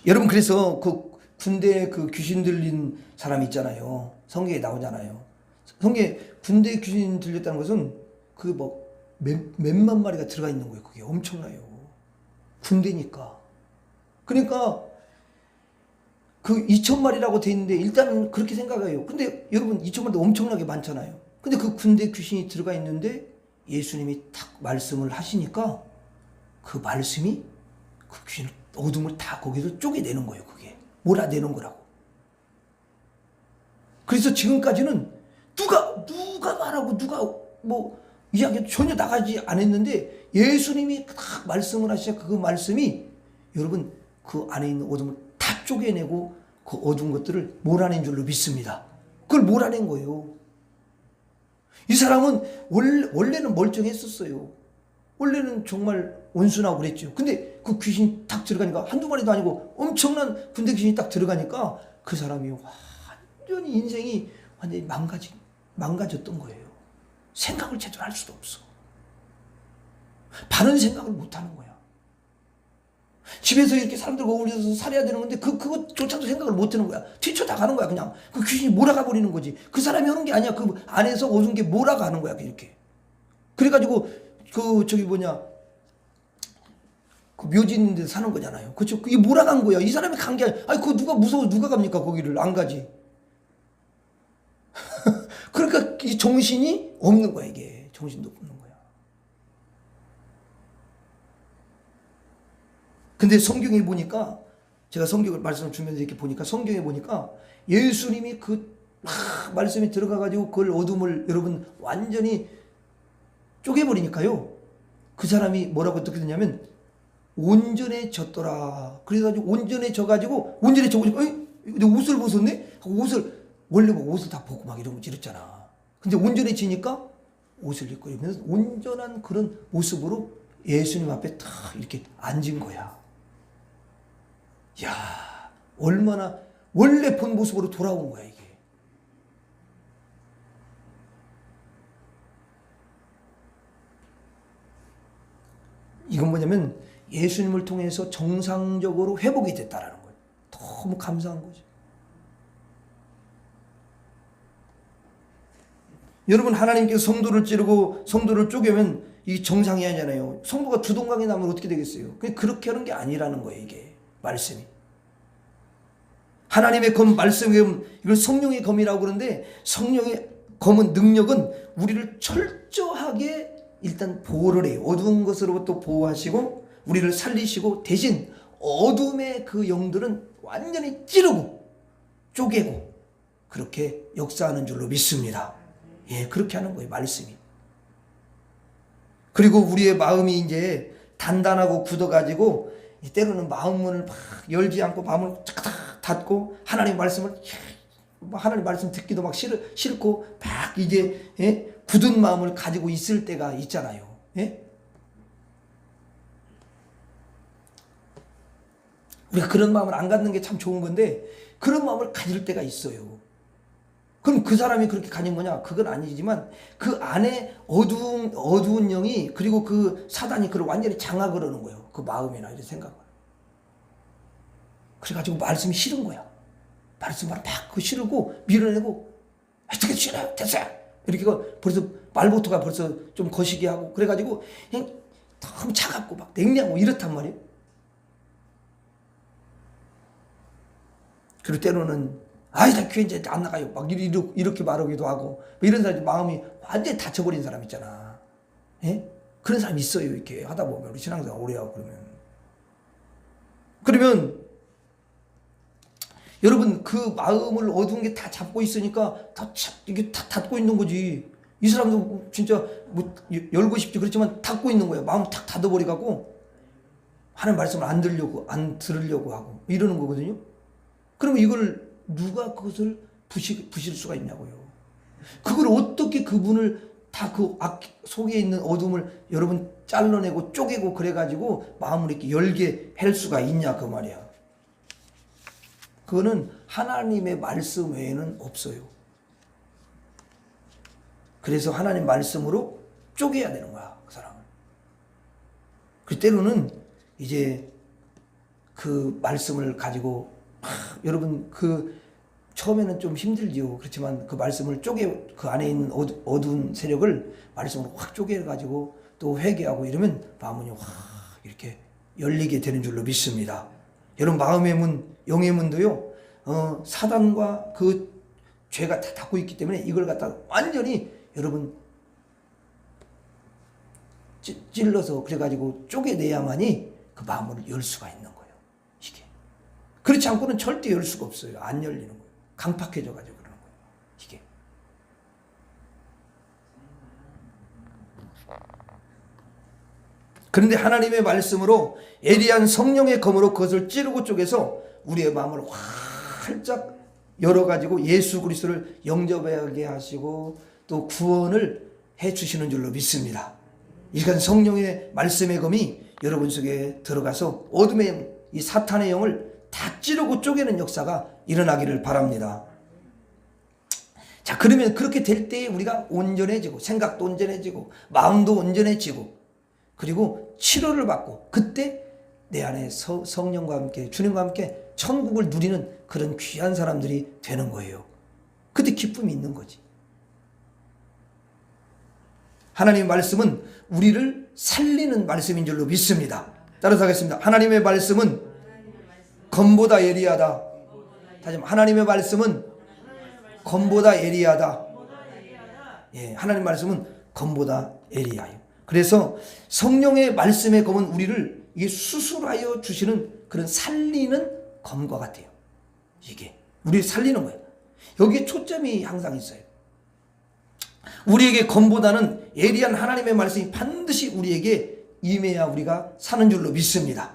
여러분 그래서 그 군대에 그 귀신 들린 사람 있잖아요. 성경에 나오잖아요. 성경에 군대에 귀신 들렸다는 것은 그 뭐 몇만 마리가 들어가 있는 거예요. 그게 엄청나요. 군대니까. 그러니까 그 2,000마리라고 돼 있는데 일단은 그렇게 생각해요. 근데 여러분 2,000마리도 엄청나게 많잖아요. 근데 그 군대 귀신이 들어가 있는데 예수님이 딱 말씀을 하시니까 그 말씀이 그 귀신을 어둠을 다 거기서 쪼개내는 거예요. 그게 몰아내는 거라고. 그래서 지금까지는 누가 말하고 누가 뭐 이야기 전혀 나가지 않았는데 예수님이 딱 말씀을 하시자 그 말씀이 여러분 그 안에 있는 어둠을 다 쪼개내고 그 어두운 것들을 몰아낸 줄로 믿습니다. 그걸 몰아낸 거예요. 이 사람은 원래는 멀쩡했었어요. 원래는 정말 온순하고 그랬죠. 근데 그 귀신이 딱 들어가니까 한두 마리도 아니고 엄청난 군대 귀신이 딱 들어가니까 그 사람이 완전히 인생이 완전히 망가졌던 거예요. 생각을 제대로 할 수도 없어. 바른 생각을 못 하는 거야. 집에서 이렇게 사람들과 어울려서 살아야 되는 건데 그것조차도 생각을 못 하는 거야. 뒤쳐나가는 거야. 그냥 그 귀신이 몰아가 버리는 거지. 그 사람이 하는 게 아니야. 그 안에서 어두운 게 몰아가는 거야. 이렇게. 그래가지고 그 묘지 있는 데 사는 거잖아요. 그렇죠? 그게 몰아간 거야. 이 사람이 간 게 아니야. 아니 그거 누가 무서워 누가 갑니까? 거기를 안 가지. 그러니까 이 정신이 없는 거야. 이게 정신도 없는 거야. 근데 성경에 보니까 제가 성경을 말씀을 주면서 이렇게 보니까 성경에 보니까 예수님이 그 말씀이 들어가가지고 그걸 어둠을 여러분 완전히 쪼개버리니까요. 그 사람이 뭐라고 어떻게 되냐면 온전해졌더라. 그래가지고 온전해져가지고 내 옷을 벗었네? 옷을 원래 뭐 옷을 다 벗고 막 이런 거 이랬잖아. 근데 온전해지니까 옷을 입고 이러면서 온전한 그런 모습으로 예수님 앞에 딱 이렇게 앉은 거야. 야, 얼마나 원래 본 모습으로 돌아온 거야 이게. 이건 뭐냐면 예수님을 통해서 정상적으로 회복이 됐다라는 거예요. 너무 감사한 거죠. 여러분 하나님께서 성도를 찌르고 성도를 쪼개면 이게 정상이 아니잖아요. 성도가 두동강에 나면 어떻게 되겠어요? 그렇게 하는 게 아니라는 거예요. 이게 말씀이. 하나님의 검 말씀의 검 이걸 성령의 검이라고 그러는데 성령의 검은 능력은 우리를 철저하게 일단 보호를 해요. 어두운 것으로부터 보호하시고 우리를 살리시고 대신 어둠의 그 영들은 완전히 찌르고 쪼개고 그렇게 역사하는 줄로 믿습니다. 예, 그렇게 하는 거예요, 말씀이. 그리고 우리의 마음이 이제 단단하고 굳어가지고 때로는 마음 문을 막 열지 않고 마음을 탁탁 닫고 하나님 말씀 듣기도 막 싫고 막 이제 굳은 마음을 가지고 있을 때가 있잖아요. 예? 우리가 그런 마음을 안 갖는 게 참 좋은 건데 그런 마음을 가질 때가 있어요. 그럼 그 사람이 그렇게 가진 거냐? 그건 아니지만 그 안에 어두운 영이 그리고 그 사단이 그걸 완전히 장악을 하는 거예요. 그 마음이나 이런 생각을. 그래가지고 말씀이 싫은 거야. 말씀을 막 그 싫고 밀어내고 어떻게 싫어요? 됐어요. 이렇게 벌써 말부터가 벌써 좀 거시기 하고 그래가지고 그냥 너무 차갑고 막 냉랭하고 이렇단 말이에요. 그리고 때로는 나 교회 이제 안 나가요. 막 이렇게 말하기도 하고 이런 사람이 마음이 완전히 닫혀버린 사람 있잖아. 예? 그런 사람이 있어요. 이렇게 하다 보면 우리 신앙생활 오래 하고 그러면 여러분 그 마음을 어두운 게 다 잡고 있으니까 이게 다 닫고 있는 거지. 이 사람도 진짜 뭐 열고 싶지 그렇지만 닫고 있는 거예요. 마음 탁 닫아버리고 하나님 말씀을 안 들으려고 하고 이러는 거거든요. 그러면 이걸 누가 그것을 부실 수가 있냐고요. 그걸 어떻게 그분을 다 그 속에 있는 어둠을 여러분 잘라내고 쪼개고 그래가지고 마음을 이렇게 열게 할 수가 있냐 그 말이야. 그거는 하나님의 말씀 외에는 없어요. 그래서 하나님 말씀으로 쪼개야 되는 거야 그 사람을. 그 때로는 이제 그 말씀을 가지고 여러분 그 처음에는 좀 힘들지요. 그렇지만 그 말씀을 그 안에 있는 어두운 세력을 말씀으로 확 쪼개가지고 또 회개하고 이러면 마음이 확 이렇게 열리게 되는 줄로 믿습니다. 여러분 마음의 문, 영의 문도요. 사단과 그 죄가 다 닫고 있기 때문에 이걸 갖다가 완전히 여러분 찔러서 그래가지고 쪼개내야만이 그 마음을 열 수가 있는 거예요. 이게 그렇지 않고는 절대 열 수가 없어요. 안 열리는 거예요. 강팍해져가지고 그러는 거예요. 이게. 그런데 하나님의 말씀으로 예리한 성령의 검으로 그것을 찌르고 쪼개서 우리의 마음을 활짝 열어가지고 예수 그리스도를 영접하게 하시고 또 구원을 해주시는 줄로 믿습니다. 이 시간 성령의 말씀의 검이 여러분 속에 들어가서 어둠의 이 사탄의 영을 다 찌르고 쪼개는 역사가 일어나기를 바랍니다. 자, 그러면 그렇게 될 때에 우리가 온전해지고 생각도 온전해지고 마음도 온전해지고 그리고 치료를 받고 그때 내 안에 성령과 함께 주님과 함께 천국을 누리는 그런 귀한 사람들이 되는 거예요. 그때 기쁨이 있는 거지. 하나님의 말씀은 우리를 살리는 말씀인 줄로 믿습니다. 따라서 하겠습니다. 하나님의 말씀은 검보다 예리하다. 다시 한번 하나님의 말씀은 검보다 예리하다. 예, 하나님 말씀은 검보다 예리하여. 그래서 성령의 말씀의 검은 우리를 이게 수술하여 주시는 그런 살리는 검과 같아요. 이게 우리를 살리는 거예요. 여기에 초점이 항상 있어요. 우리에게 검보다는 예리한 하나님의 말씀이 반드시 우리에게 임해야 우리가 사는 줄로 믿습니다.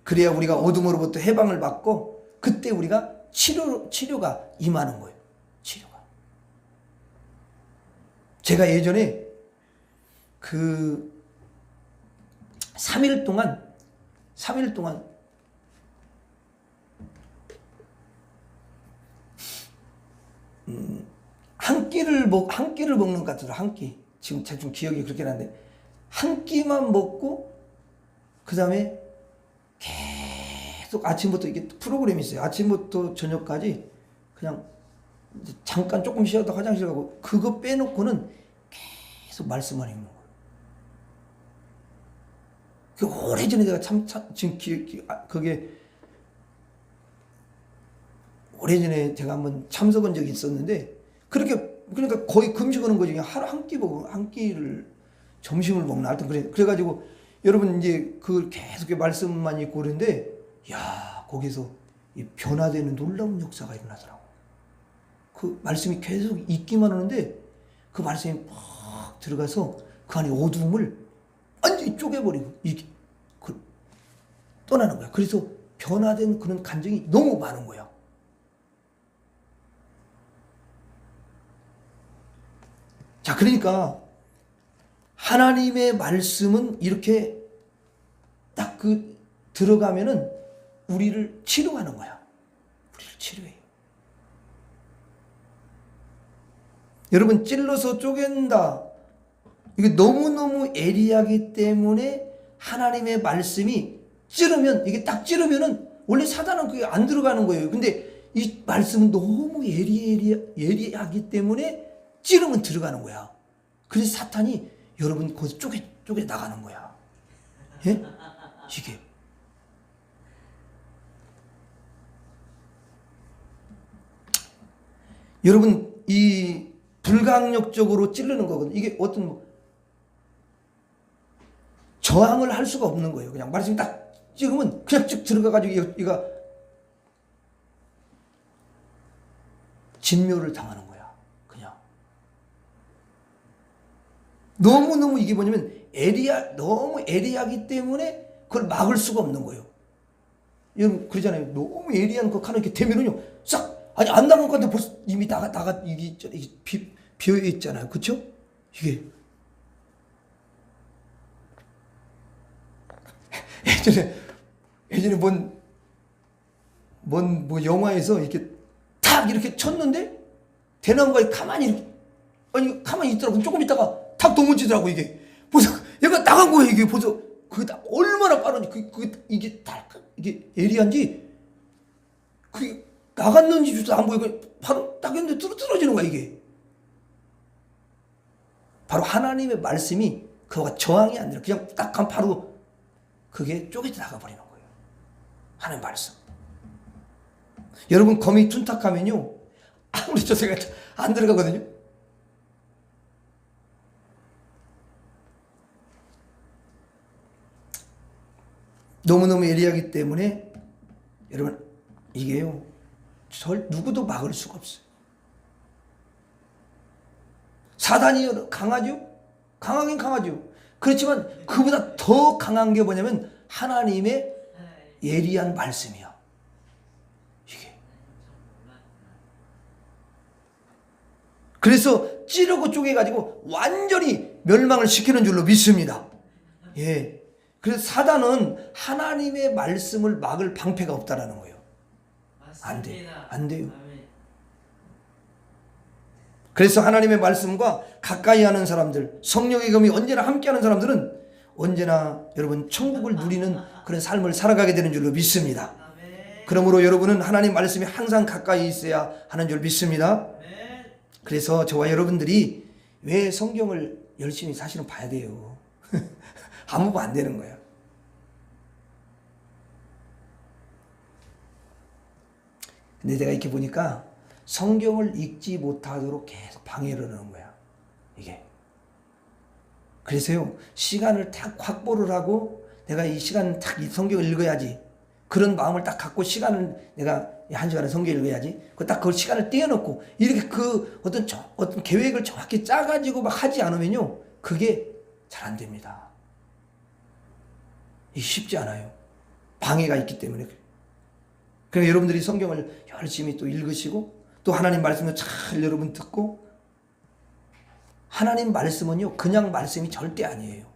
그래야 우리가 어둠으로부터 해방을 받고 그때 우리가 치료가 임하는 거예요. 치료가. 제가 예전에 그 3일 동안 한 끼를 먹는 것 같아요. 한 끼. 지금 대충 기억이 그렇게 나는데 한 끼만 먹고 그 다음에 계속 아침부터 이게 프로그램이 있어요. 아침부터 저녁까지 그냥 잠깐 조금 쉬었다 화장실 가고 그거 빼놓고는 계속 말씀만 읽는 거예요. 그 오래전에 내가 지금 그게 오래전에 제가 한번 참석한 적이 있었는데 그러니까 거의 금식하는 거지. 하루 한 끼 먹고 한 끼를 점심을 먹나 하여튼 그래가지고 여러분 이제 그걸 계속 말씀만 읽고 그러는데 야 거기서 이 변화되는 놀라운 역사가 일어나더라고. 그 말씀이 계속 읽기만 하는데 그 말씀이 팍 들어가서 그 안에 어두움을 완전히 쪼개버리고 이게 떠나는 거야. 그래서 변화된 그런 감정이 너무 많은 거야. 자, 그러니까 하나님의 말씀은 이렇게 딱 들어가면은 우리를 치료하는 거야. 우리를 치료해요. 여러분 찔러서 쪼갠다. 이게 너무너무 예리하기 때문에 하나님의 말씀이 이게 딱 찌르면은 원래 사단은 그게 안 들어가는 거예요. 근데 이 말씀은 너무 예리하기 때문에 찌르면 들어가는 거야. 그래서 사탄이 여러분 거기서 쪼개 나가는 거야. 예? 이게. 여러분 이 불강력적으로 찌르는 거거든. 이게 어떤 저항을 할 수가 없는 거예요. 그냥 말씀이 딱 찍으면 그냥 쭉 들어가가지고 얘가 진묘를 당하는 거야. 그냥. 너무너무 이게 뭐냐면 너무 예리하기 때문에 그걸 막을 수가 없는 거예요. 여러분 그러잖아요. 너무 예리한 그 칼을 이렇게 대면은요, 싹 아니 안 나간 건데 벌써 이미 이게 비어 있잖아요. 그렇죠? 이게 예전에 뭐 영화에서 이렇게 탁 이렇게 쳤는데 대나무가 가만히 이렇게 아니 가만히 있더라고. 조금 있다가 탁 도무지더라고. 이게 벌써 얘가 나간 거예요. 이게 벌써 그게 얼마나 빠른지 이게 예리한지 그게 나갔는지도 안 보이고 바로 딱 했는데 떨어지는 거야. 이게 바로 하나님의 말씀이 그거가 저항이 안 돼요. 그냥 딱 하면 바로 그게 쪼개져 나가버리는 거예요. 하나님 말씀. 여러분 거미 둔탁하면요 아무리 쳐서 안 들어가거든요. 너무너무 예리하기 때문에 여러분 이게요 누구도 막을 수가 없어요. 사단이 강하죠? 강하긴 강하죠. 그렇지만 그보다 더 강한 게 뭐냐면 하나님의 예리한 말씀이야. 이게. 그래서 찌르고 쪼개가지고 완전히 멸망을 시키는 줄로 믿습니다. 예. 그래서 사단은 하나님의 말씀을 막을 방패가 없다라는 거예요. 안 돼. 안 돼요. 그래서 하나님의 말씀과 가까이 하는 사람들, 성령의 검이 언제나 함께하는 사람들은 언제나 여러분 천국을 누리는 그런 삶을 살아가게 되는 줄로 믿습니다. 그러므로 여러분은 하나님 말씀이 항상 가까이 있어야 하는 줄 믿습니다. 그래서 저와 여러분들이 왜 성경을 열심히 사실은 봐야 돼요. 아무 안 되는 거야. 근데 내가 이렇게 보니까 성경을 읽지 못하도록 계속 방해를 하는 거야. 이게. 그래서요, 시간을 딱 확보를 하고 내가 이 시간 딱 이 성경을 읽어야지. 그런 마음을 딱 갖고 시간을 내가 한 시간에 성경을 읽어야지. 딱 그 시간을 떼어놓고 이렇게 그 어떤 계획을 정확히 짜가지고 막 하지 않으면요, 그게 잘 안 됩니다. 이게 쉽지 않아요. 방해가 있기 때문에. 그래서 여러분들이 성경을 열심히 또 읽으시고 또 하나님 말씀을 잘 여러분 듣고, 하나님 말씀은요 그냥 말씀이 절대 아니에요.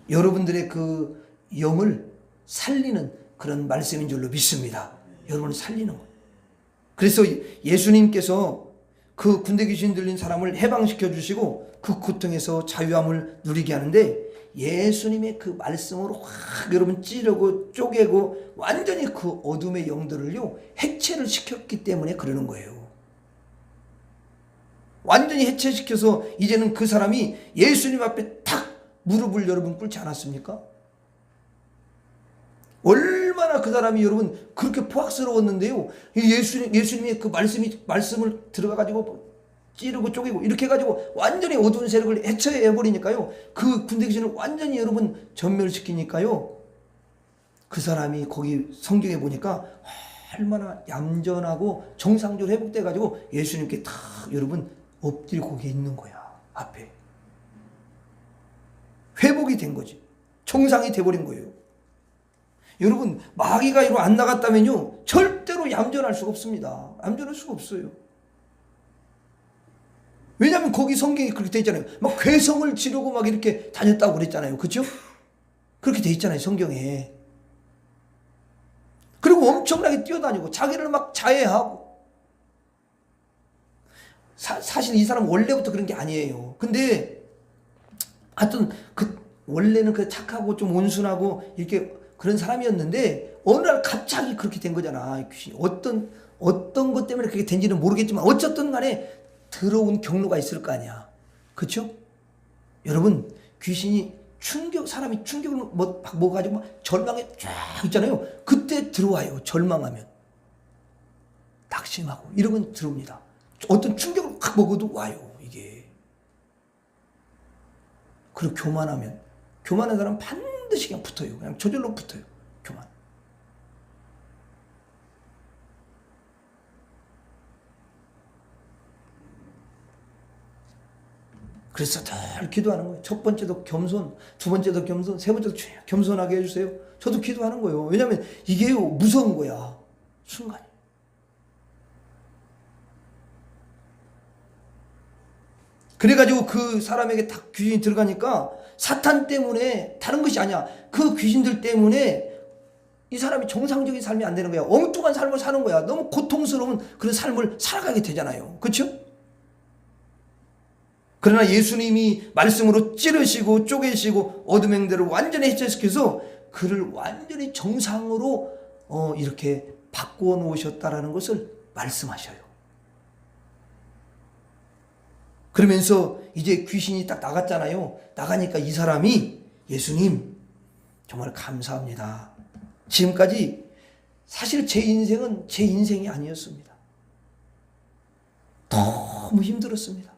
여러분들의 그 영을 살리는 그런 말씀인 줄로 믿습니다. 여러분을 살리는 거예요. 그래서 예수님께서 그 군대 귀신 들린 사람을 해방시켜 주시고 그 고통에서 자유함을 누리게 하는데, 예수님의 그 말씀으로 확 여러분 찌르고 쪼개고 완전히 그 어둠의 영들을요 해체를 시켰기 때문에 그러는 거예요. 완전히 해체시켜서 이제는 그 사람이 예수님 앞에 탁 무릎을 여러분 꿇지 않았습니까? 얼마나 그 사람이 여러분 그렇게 포악스러웠는데요. 예수님의 그 말씀을 들어가가지고 찌르고 쪼개고 이렇게 해가지고 완전히 어두운 세력을 해체해버리니까요. 그 군대 귀신을 완전히 여러분 전멸시키니까요. 그 사람이 거기 성경에 보니까 얼마나 얌전하고 정상적으로 회복돼가지고 예수님께 다 여러분 엎드리고 거기에 있는 거야. 앞에. 회복이 된 거지. 정상이 돼버린 거예요. 여러분 마귀가 이로 안 나갔다면요 절대로 얌전할 수가 없습니다. 얌전할 수가 없어요. 왜냐하면 거기 성경이 그렇게 돼 있잖아요. 막 괴성을 지르고 막 이렇게 다녔다고 그랬잖아요. 그렇죠? 그렇게 돼 있잖아요 성경에. 그리고 엄청나게 뛰어다니고 자기를 막 자해하고. 사실 이 사람은 원래부터 그런 게 아니에요. 근데 하여튼 원래는 그 착하고 좀 온순하고 이렇게 그런 사람이었는데 어느 날 갑자기 그렇게 된 거잖아. 어떤 것 때문에 그렇게 된지는 모르겠지만 어쨌든 간에 들어온 경로가 있을 거 아니야. 그렇죠? 여러분 귀신이 사람이 충격을 먹어가지고 막 절망에 쫙 있잖아요. 그때 들어와요. 절망하면 낙심하고 이러면 들어옵니다. 어떤 충격을 확 먹어도 와요. 이게 그리고 교만하면, 교만한 사람은 반드시 그냥 붙어요. 그냥 저절로 붙어요. 교만. 그래서 늘 기도하는 거예요. 첫 번째도 겸손, 두 번째도 겸손, 세 번째도 겸손하게 해주세요. 저도 기도하는 거예요. 왜냐하면 이게요, 무서운 거야. 순간이. 그래가지고 그 사람에게 딱 귀신이 들어가니까 사탄 때문에, 다른 것이 아니야. 그 귀신들 때문에 이 사람이 정상적인 삶이 안 되는 거야. 엉뚱한 삶을 사는 거야. 너무 고통스러운 그런 삶을 살아가게 되잖아요. 그렇죠? 그러나 예수님이 말씀으로 찌르시고 쪼개시고 어둠 행대를 완전히 해체시켜서 그를 완전히 정상으로 이렇게 바꾸어 놓으셨다라는 것을 말씀하셔요. 그러면서 이제 귀신이 딱 나갔잖아요. 나가니까 이 사람이, 예수님 정말 감사합니다. 지금까지 사실 제 인생은 제 인생이 아니었습니다. 너무 힘들었습니다.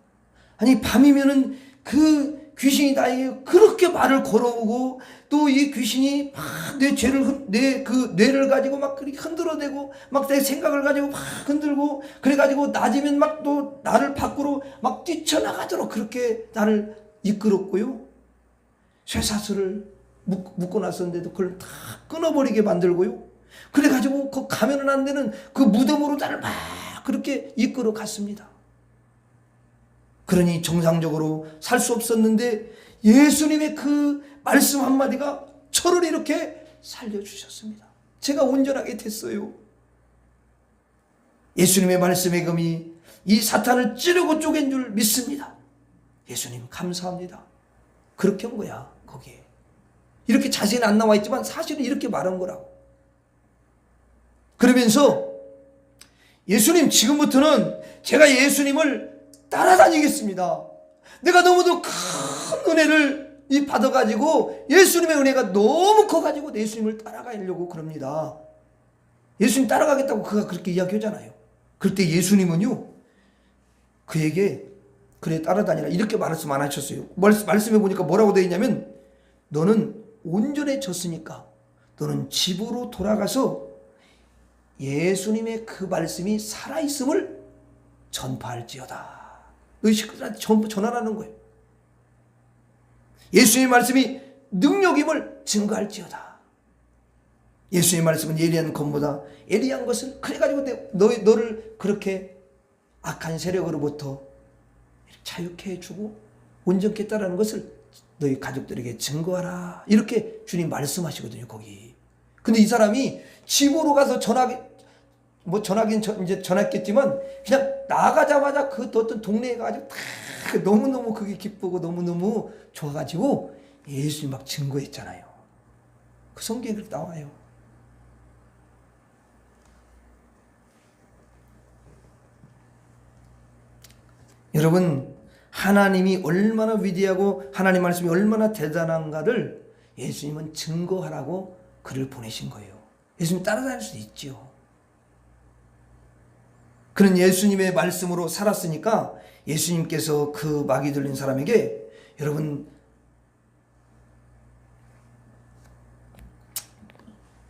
아니, 밤이면은 그 귀신이 나에게 그렇게 말을 걸어오고, 또 이 귀신이 막 내 죄를, 내 그 뇌를 가지고 막 그렇게 흔들어대고, 막 내 생각을 가지고 막 흔들고, 그래가지고 낮이면 막 또 나를 밖으로 막 뛰쳐나가도록 그렇게 나를 이끌었고요. 쇠사슬을 묶고 났었는데도 그걸 다 끊어버리게 만들고요. 그래가지고 그 가면은 안 되는 그 무덤으로 나를 막 그렇게 이끌어 갔습니다. 그러니 정상적으로 살 수 없었는데 예수님의 그 말씀 한마디가 저를 이렇게 살려주셨습니다. 제가 온전하게 됐어요. 예수님의 말씀의 금이 이 사탄을 찌르고 쪼갠 줄 믿습니다. 예수님 감사합니다. 그렇게 한 거야. 거기에 이렇게 자세히는 안 나와 있지만 사실은 이렇게 말한 거라고. 그러면서 예수님, 지금부터는 제가 예수님을 따라다니겠습니다. 내가 너무도 큰 은혜를 받아가지고, 예수님의 은혜가 너무 커가지고 예수님을 따라가려고 그럽니다. 예수님 따라가겠다고 그가 그렇게 이야기하잖아요. 그럴 때 예수님은요, 그에게 그래 따라다니라 이렇게 말씀 안 하셨어요. 말씀해 보니까 뭐라고 되어 있냐면, 너는 온전해졌으니까 너는 집으로 돌아가서 예수님의 그 말씀이 살아있음을 전파할지어다. 너희 식구들한테 전부 전하라는 거예요. 예수님의 말씀이 능력임을 증거할지어다. 예수님의 말씀은 예리한 검보다 예리한 것을, 그래가지고 너를 그렇게 악한 세력으로부터 자유케 해주고 온전케 했다라는 것을 너희 가족들에게 증거하라. 이렇게 주님 말씀하시거든요, 거기. 근데 이 사람이 집으로 가서 전화긴 이제 전화했겠지만, 그냥 나가자마자 그 어떤 동네에 가지고 다 너무너무 그게 기쁘고 너무너무 좋아가지고 예수님 막 증거했잖아요. 그 성경에 그렇게 나와요. 여러분, 하나님이 얼마나 위대하고 하나님 말씀이 얼마나 대단한가를 예수님은 증거하라고 그를 보내신 거예요. 예수님 따라다닐 수도 있지요. 그는 예수님의 말씀으로 살았으니까 예수님께서 그 마귀 들린 사람에게, 여러분,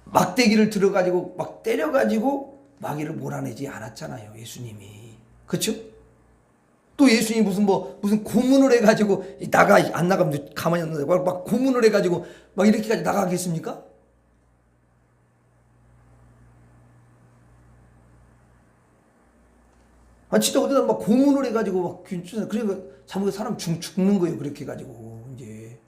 막대기를 들어가지고 막 때려가지고 마귀를 몰아내지 않았잖아요, 예수님이. 그렇죠? 또 예수님이 무슨 고문을 해가지고 나가, 안 나가면 가만히 없는데 막 고문을 해가지고 막 이렇게까지 나가겠습니까? 진짜 어디다 막 고문을 해가지고 막 그러니까 잘못해 사람 죽는 거예요. 그렇게 해가지고 이제.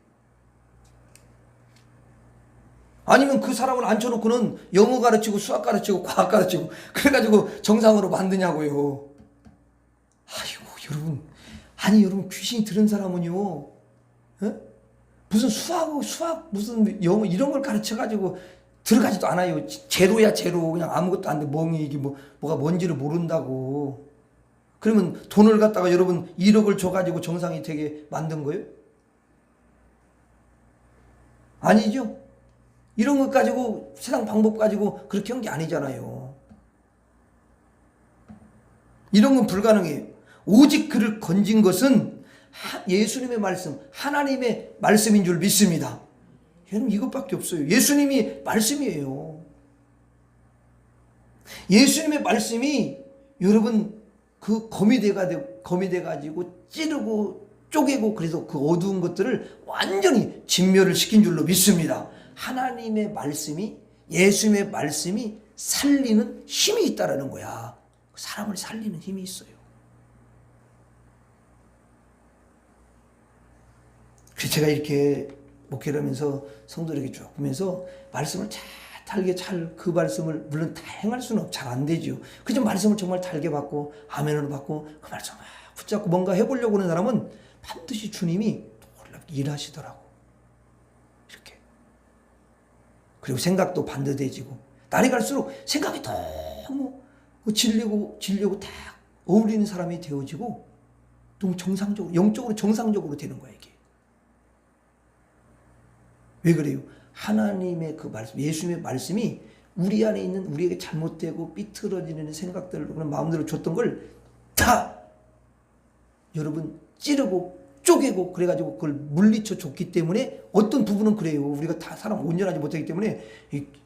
아니면 그 사람을 앉혀놓고는 영어 가르치고 수학 가르치고 과학 가르치고 그래가지고 정상으로 만드냐고요. 아이고 여러분, 아니 여러분, 귀신이 들은 사람은요, 무슨 수학 무슨 영어 이런 걸 가르쳐가지고 들어가지도 않아요. 제로야 제로. 그냥 아무것도 안 돼. 멍이 이게 뭐가 뭔지를 모른다고. 그러면 돈을 갖다가 여러분 1억을 줘가지고 정상이 되게 만든 거예요? 아니죠. 이런 것 가지고, 세상 방법 가지고 그렇게 한 게 아니잖아요. 이런 건 불가능해요. 오직 그를 건진 것은 예수님의 말씀, 하나님의 말씀인 줄 믿습니다. 여러분 이것밖에 없어요. 예수님이 말씀이에요. 예수님의 말씀이 여러분 그 검이 돼가지고 찌르고 쪼개고 그래서 그 어두운 것들을 완전히 진멸을 시킨 줄로 믿습니다. 하나님의 말씀이, 예수님의 말씀이 살리는 힘이 있다라는 거야. 사람을 살리는 힘이 있어요. 그래서 제가 이렇게 목회를 하면서 성도들에게 쭉 보면서 말씀을 달게 그 말씀을 물론 다 행할 수는 잘 안 되죠. 그저 말씀을 정말 달게 받고 아멘으로 받고 그 말씀 막 붙잡고 뭔가 해보려고 하는 사람은 반드시 주님이 놀랍게 일하시더라고. 이렇게. 그리고 생각도 반듯해지고 날이 갈수록 생각이 너무 진리고 딱 어울리는 사람이 되어지고 너무 정상적으로, 영적으로 정상적으로 되는 거야 이게. 왜 그래요? 하나님의 그 말씀, 예수님의 말씀이 우리 안에 있는 우리에게 잘못되고 삐뚤어지는 생각들, 그런 마음대로 줬던 걸 다 여러분 찌르고 쪼개고 그래가지고 그걸 물리쳐 줬기 때문에 어떤 부분은 그래요. 우리가 다 사람 온전하지 못하기 때문에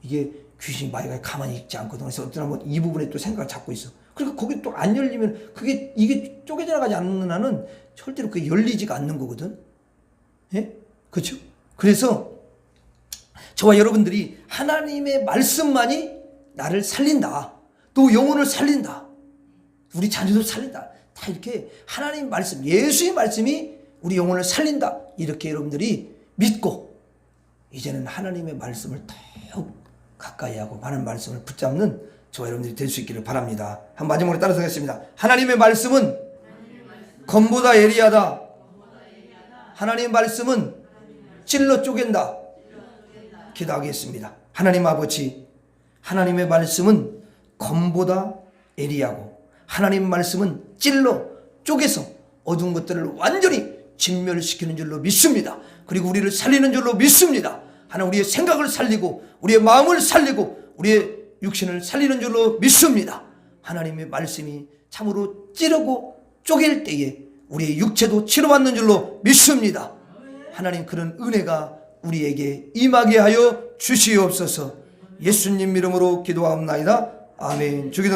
이게 귀신이 마귀가 가만히 있지 않거든. 그래서 어떤 사람은 이 부분에 또 생각을 잡고 있어. 그러니까 거기 또 안 열리면 이게 쪼개져 나가지 않는 한은 절대로 그게 열리지가 않는 거거든. 예? 그렇죠? 그래서 저와 여러분들이 하나님의 말씀만이 나를 살린다. 또 영혼을 살린다. 우리 자녀도 살린다. 다 이렇게 하나님 말씀, 예수의 말씀이 우리 영혼을 살린다. 이렇게 여러분들이 믿고 이제는 하나님의 말씀을 더욱 가까이 하고 많은 말씀을 붙잡는 저와 여러분들이 될 수 있기를 바랍니다. 한 마지막으로 따라서 하겠습니다. 하나님의 말씀은 검보다 예리하다. 하나님의 말씀은 찔러 쪼갠다. 기도하겠습니다. 하나님 아버지, 하나님의 말씀은 검보다 예리하고 하나님 말씀은 찔러 쪼개서 어두운 것들을 완전히 진멸시키는 줄로 믿습니다. 그리고 우리를 살리는 줄로 믿습니다. 하나님 우리의 생각을 살리고 우리의 마음을 살리고 우리의 육신을 살리는 줄로 믿습니다. 하나님의 말씀이 참으로 찌르고 쪼갤 때에 우리의 육체도 치료받는 줄로 믿습니다. 하나님 그런 은혜가 우리에게 임하게 하여 주시옵소서. 예수님 이름으로 기도하옵나이다. 아멘. 주기도